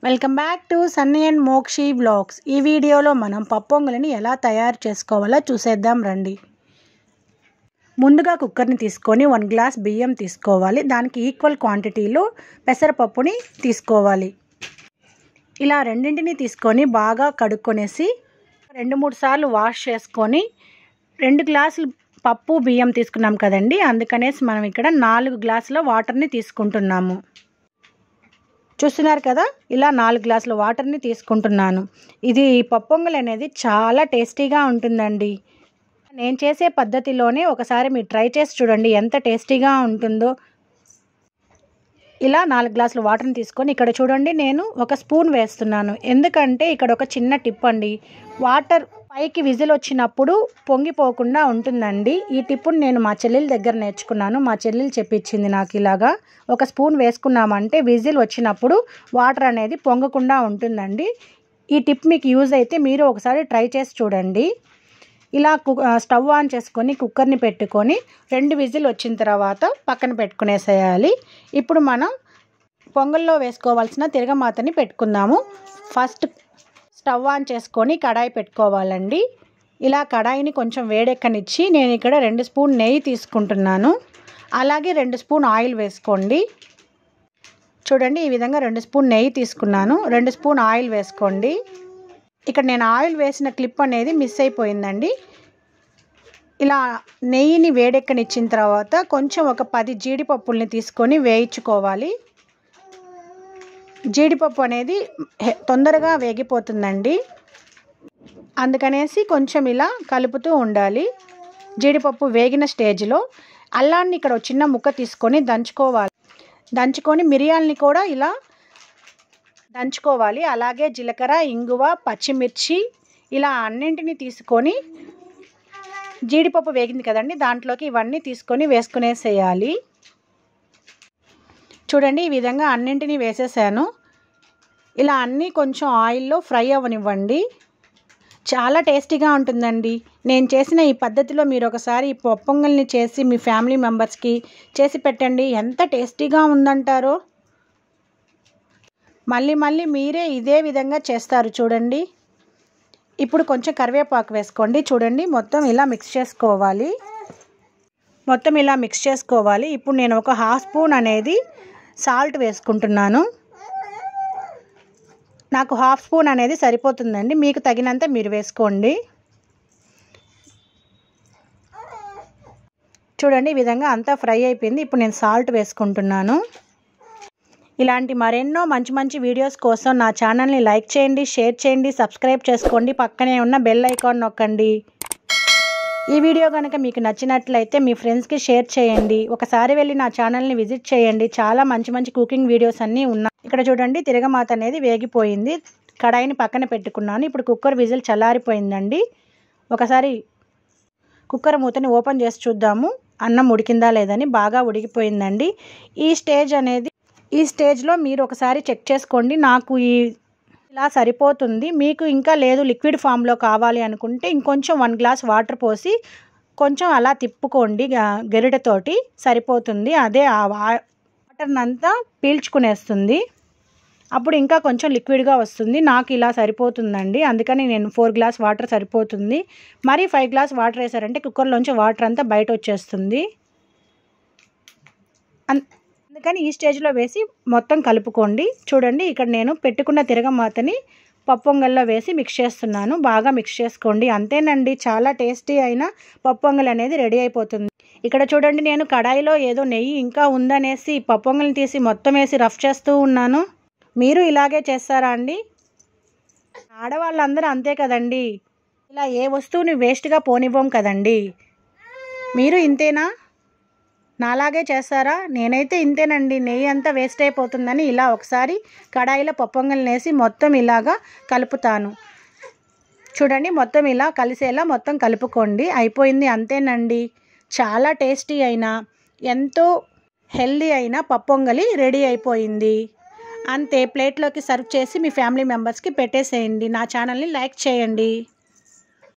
Welcome back to Sunny and Mokshi vlogs. ఈ వీడియోలో మనం పప్పొంగలిని ఎలా తయారు చేసుకోవాలో చూసేద్దాం రండి. ముందుగా కుక్కర్ని తీసుకొని 1 గ్లాస్ బియ్యం తీసుకోవాలి. దానికి ఈక్వల్ క్వాంటిటీలో పెసరపప్పుని తీసుకోవాలి. ఇలా రెండింటిని తీసుకొని బాగా కడుక్కొనేసి 2-3 సార్లు వాష్ చేసుకొని 2 గ్లాసులు పప్పు బియ్యం తీసుకున్నాం కదండి, అందుకనేసి మనం ఇక్కడ 4 గ్లాసుల వాటర్ని తీసుకుంటున్నాము. చూస్తున్నారు కదా, ఇలా 4 గ్లాసుల వాటర్ని తీసుకుంటున్నాను. ఇది పప్పొంగల్ అనేది చాలా టేస్టీగా ఉంటుందండి. నేను చేసే పద్ధతిలోనే ఒకసారి మీరు ట్రై చేసి చూడండి ఎంత టేస్టీగా ఉంటుందో. ఇలా 4 గ్లాసుల వాటర్ని తీసుకొని ఇక్కడ చూడండి నేను 1 స్పూన్ వేస్తున్నాను. ఎందుకంటే ఇక్కడ ఒక చిన్న టిప్ అండి, వాటర్ పైకి విజిల్ వచ్చినప్పుడు పొంగిపోకుండా ఉంటుందండి. ఈ టిప్పుని నేను మా చెల్లెల దగ్గర నేర్చుకున్నాను. మా చెల్లెలు చెప్పించింది నాకు. ఇలాగా 1 స్పూన్ వేసుకున్నామంటే విజిల్ వచ్చినప్పుడు వాటర్ అనేది పొంగకుండా ఉంటుందండి. ఈ టిప్ మీకు యూజ్ అయితే మీరు ఒకసారి ట్రై చేసి చూడండి. ఇలా స్టవ్ ఆన్ చేసుకొని కుక్కర్ని పెట్టుకొని 2 విజిల్ వచ్చిన తర్వాత పక్కన పెట్టుకునేసేయాలి. ఇప్పుడు మనం పొంగల్లో వేసుకోవాల్సిన తిరగమాతని పెట్టుకుందాము. ఫస్ట్ స్టవ్ ఆన్ చేసుకొని కడాయి పెట్టుకోవాలండి. ఇలా కడాయిని కొంచెం వేడెక్కనిచ్చి నేను ఇక్కడ 2 స్పూన్ నెయ్యి తీసుకుంటున్నాను. అలాగే 2 స్పూన్ ఆయిల్ వేసుకోండి. చూడండి, ఈ విధంగా 2 స్పూన్ నెయ్యి తీసుకున్నాను. 2 స్పూన్ ఆయిల్ వేసుకోండి. ఇక్కడ నేను ఆయిల్ వేసిన క్లిప్ అనేది మిస్ అయిపోయిందండి. ఇలా నెయ్యిని వేడెక్కనిచ్చిన తర్వాత కొంచెం ఒక 10 జీడిపప్పుల్ని తీసుకొని వేయించుకోవాలి. జీడిపప్పు అనేది తొందరగా వేగిపోతుందండి, అందుకనేసి కొంచెం ఇలా కలుపుతూ ఉండాలి. జీడిపప్పు వేగిన స్టేజ్లో అల్లాన్ని ఇక్కడ చిన్న ముక్క తీసుకొని దంచుకోవాలి. దంచుకొని మిరియాలని కూడా ఇలా దంచుకోవాలి. అలాగే జీలకర్ర, ఇంగువ, పచ్చిమిర్చి ఇలా అన్నింటినీ తీసుకొని జీడిపప్పు వేగింది కదండి, దాంట్లోకి ఇవన్నీ తీసుకొని వేసుకునేసేయాలి. చూడండి, ఈ విధంగా అన్నింటినీ వేసేసాను. ఇలా అన్నీ కొంచెం ఆయిల్లో ఫ్రై అవ్వనివ్వండి. చాలా టేస్టీగా ఉంటుందండి. నేను చేసిన ఈ పద్ధతిలో మీరు ఒకసారి ఈ పప్పొంగల్ని చేసి మీ ఫ్యామిలీ మెంబర్స్కి చేసి పెట్టండి. ఎంత టేస్టీగా ఉందంటారో. మళ్ళీ మీరే ఇదే విధంగా చేస్తారు చూడండి. ఇప్పుడు కొంచెం కరివేపాకు వేసుకోండి. చూడండి, మొత్తం ఇలా మిక్స్ చేసుకోవాలి. ఇప్పుడు నేను ఒక 1/2 స్పూన్ అనేది సాల్ట్ వేసుకుంటున్నాను. నాకు 1/2 స్పూన్ అనేది సరిపోతుందండి, మీకు తగినంత మీరు వేసుకోండి. చూడండి, ఈ విధంగా అంతా ఫ్రై అయిపోయింది. ఇప్పుడు నేను సాల్ట్ వేసుకుంటున్నాను. ఇలాంటి మరెన్నో మంచి వీడియోస్ కోసం నా ఛానల్ని లైక్ చేయండి, షేర్ చేయండి, సబ్స్క్రైబ్ చేసుకోండి. పక్కనే ఉన్న బెల్ ఐకాన్ నొక్కండి. ఈ వీడియో కనుక మీకు నచ్చినట్లయితే మీ ఫ్రెండ్స్కి షేర్ చేయండి. ఒకసారి వెళ్ళి నా ఛానల్ని విజిట్ చేయండి. చాలా మంచి కుకింగ్ వీడియోస్ అన్నీ ఉన్నాయి. ఇక్కడ చూడండి, తిరగమాత అనేది వేగిపోయింది. కడాయిని పక్కన పెట్టుకున్నాను. ఇప్పుడు కుక్కర్ విజిల్ చల్లారిపోయిందండి. ఒకసారి కుక్కర్ మూతని ఓపెన్ చేసి చూద్దాము అన్నం ఉడికిందా లేదని. బాగా ఉడికిపోయిందండి. ఈ స్టేజ్లో మీరు ఒకసారి చెక్ చేసుకోండి. నాకు ఇలా సరిపోతుంది. మీకు ఇంకా లేదు లిక్విడ్ ఫామ్లో కావాలి అనుకుంటే ఇంకొంచెం 1 గ్లాస్ వాటర్ పోసి కొంచెం అలా తిప్పుకోండి గరిటెతోటి, సరిపోతుంది. అదే ఆ వాటర్నంతా పీల్చుకునేస్తుంది. అప్పుడు ఇంకా కొంచెం లిక్విడ్గా వస్తుంది. నాకు ఇలా సరిపోతుందండి, అందుకని నేను 4 గ్లాస్ వాటర్ సరిపోతుంది. మరి 5 గ్లాస్ వాటర్ వేసారంటే కుక్కర్లోంచి వాటర్ అంతా బయట వచ్చేస్తుంది. అందుకని ఈ స్టేజ్లో వేసి మొత్తం కలుపుకోండి. చూడండి, ఇక్కడ నేను పెట్టుకున్న తిరగమాతని పప్పొంగల్లో వేసి మిక్స్ చేస్తున్నాను. బాగా మిక్స్ చేసుకోండి. అంతేనండి, చాలా టేస్టీ అయిన పప్పొంగల్ అనేది రెడీ అయిపోతుంది. ఇక్కడ చూడండి, నేను కడాయిలో ఏదో నెయ్యి ఇంకా ఉందనేసి పప్పొంగల్ని తీసి మొత్తం వేసి రఫ్ చేస్తూ ఉన్నాను. మీరు ఇలాగే చేస్తారా అండి? ఆడవాళ్ళందరూ అంతే కదండి, ఇలా ఏ వస్తువుని వేస్ట్గా పోనివ్వం కదండి. మీరు ఇంతేనా? నాలాగే చేస్తారా? నేనైతే ఇంతేనండి, నెయ్యి అంతా వేస్ట్ అయిపోతుందని ఇలా ఒకసారి కడాయిలో పప్పొంగల్ని వేసి మొత్తం ఇలాగా కలుపుతాను. చూడండి, మొత్తం ఇలా కలిసేలా మొత్తం కలుపుకోండి. అయిపోయింది, అంతేనండి. చాలా టేస్టీ అయిన ఎంతో హెల్దీ అయిన పప్పొంగలి రెడీ అయిపోయింది. అంతే, ప్లేట్లోకి సర్వ్ చేసి మీ ఫ్యామిలీ మెంబర్స్కి పెట్టేసేయండి. నా ఛానల్ని లైక్ చేయండి.